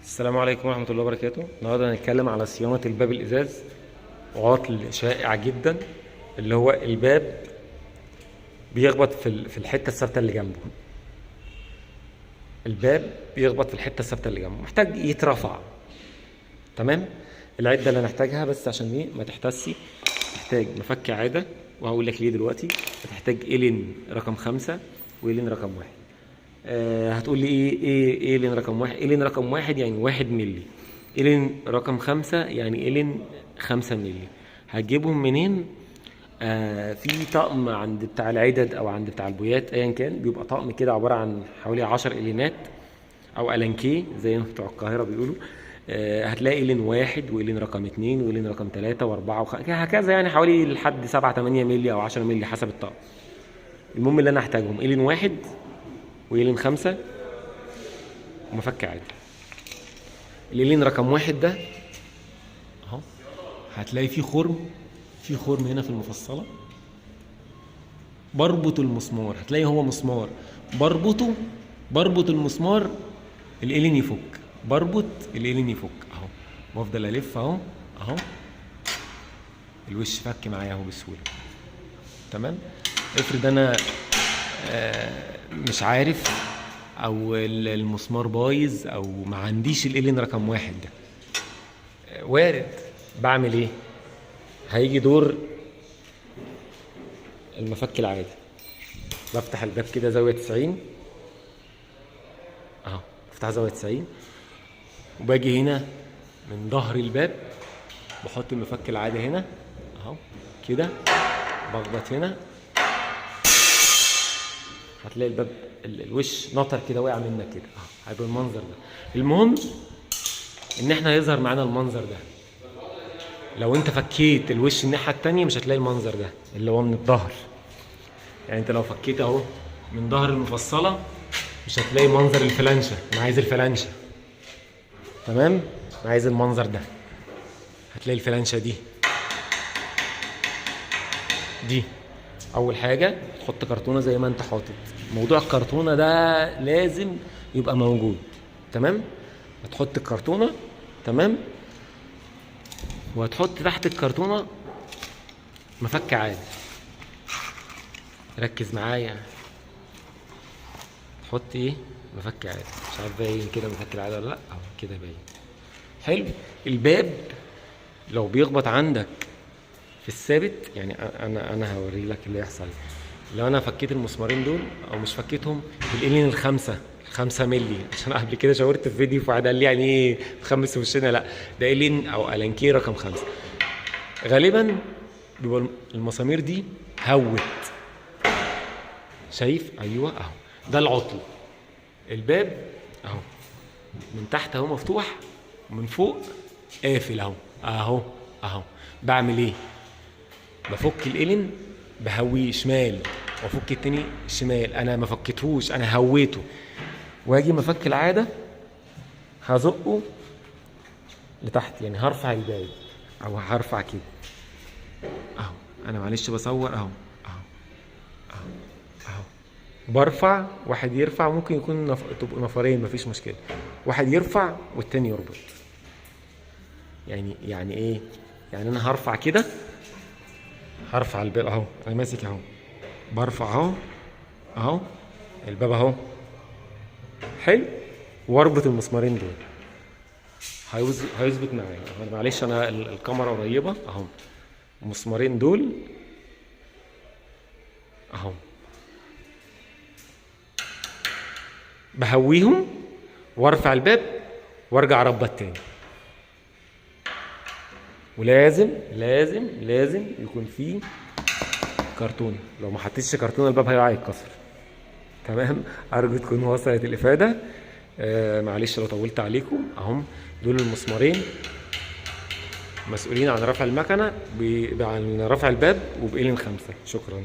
السلام عليكم ورحمة الله وبركاته. النهارده هنتكلم على صيانة الباب الإزاز، وعطل شائع جدا اللي هو الباب بيخبط في الحتة الثابتة اللي جنبه. الباب بيخبط في الحتة الثابتة اللي جنبه، محتاج يترفع. تمام. العدة اللي هنحتاجها بس عشان ايه ما تحتسي، محتاج مفك عادة، وهقول لك ليه دلوقتي. هتحتاج إلين رقم 5 وإلين رقم 1. هتقول لي ايه إلين رقم 1؟ إلين رقم 1 يعني 1 مللي. إلين رقم 5 يعني إلين 5 مللي. هتجيبهم منين؟ في طقم عند بتاع العدد او عند بتاع البويات ايا كان، بيبقى طقم كده عباره عن حوالي 10 إلينات او ألانكيه زي ما بتوع القاهره بيقولوا. هتلاقي إلين 1 وإلين رقم 2 وإلين رقم 3 و4 هكذا، يعني حوالي لحد 7 8 مللي او 10 مللي حسب الطقم. المهم اللي انا هحتاجهم إلين 1 وإلين 5 ومفك عادي. الإلين رقم 1 ده اهو، هتلاقي فيه خرم هنا في المفصله. بربط المسمار، هتلاقي هو مسمار بربط المسمار، الإلين يفك، بربط الإلين يفك اهو، وافضل الف اهو الوش فك معايا اهو بسهوله. تمام. افرض انا مش عارف، او المسمار بايظ، او ما عنديش الإلين رقم 1 ده، وارد. بعمل ايه؟ هيجي دور المفك العادي، بفتح الباب كده زاوية 90 اهو، بفتح زاوية 90 وباجي هنا من ظهر الباب، بحط المفك العادي هنا اهو كده، بخبط هنا، هتلاقي الباب الوش نطر كده، وقع منك كده اهو، هيبقى المنظر ده. المهم ان احنا هيظهر معانا المنظر ده. لو انت فكيت الوش الناحية التانية مش هتلاقي المنظر ده اللي هو من الظهر. يعني انت لو فكيت اهو من ظهر المفصله مش هتلاقي منظر الفلانشه. انا عايز الفلانشه. تمام. انا عايز المنظر ده. هتلاقي الفلانشه دي اول حاجه. تحط كرتونه زي ما انت حاطط. موضوع الكرتونه ده لازم يبقى موجود. تمام. هتحط الكرتونه. تمام. وهتحط تحت الكرتونه مفك عادي. ركز معايا. تحط ايه؟ مفك عادي. مش عارف باين كده مفك العادي ولا لا؟ اهو كده باين. حلو. الباب لو بيخبط عندك في الثابت، يعني انا هوري لك اللي يحصل. لو انا فكيت المسمارين دول او مش فكيتهم بالإلين ال5 مللي، عشان قبل كده شاورت في فيديو فواحد قال لي يعني ايه خمس وشنا، لا ده إلين او ألانكيه رقم 5. غالبا بيبقى المسامير دي هوت. شايف؟ ايوه اهو، ده العطل. الباب اهو من تحت اهو مفتوح، ومن فوق قافل اهو. بعمل ايه؟ بفك الإلين، بهويه شمال، وافك التاني شمال. انا ما فكتهوش، انا هويته. واجي مفك العاده هزقه لتحت، يعني هرفع الباب او هرفع كده اهو. انا معلش بصور اهو برفع. واحد يرفع، ممكن يكون تبقوا نفرين مفيش مشكله. واحد يرفع والتاني يربط. يعني ايه؟ يعني انا هرفع كده، هرفع الباب اهو، انا ماسك اهو، برفع اهو الباب اهو. حلو. واربط المسمارين دول، هيظبط معايا. معلش انا الكاميرا قريبه اهو. المسمارين دول اهو، بهويهم وارفع الباب وارجع اربط تاني. ولازم لازم لازم يكون فيه كرتونه. لو ما حطيتش كرتونه الباب هيقع يتكسر. تمام. ارجو تكون وصلت الافاده. معلش لو طولت عليكم. اهم دول المسمارين مسؤولين عن رفع المكنه، عن رفع الباب، وبإلين 5. شكرا.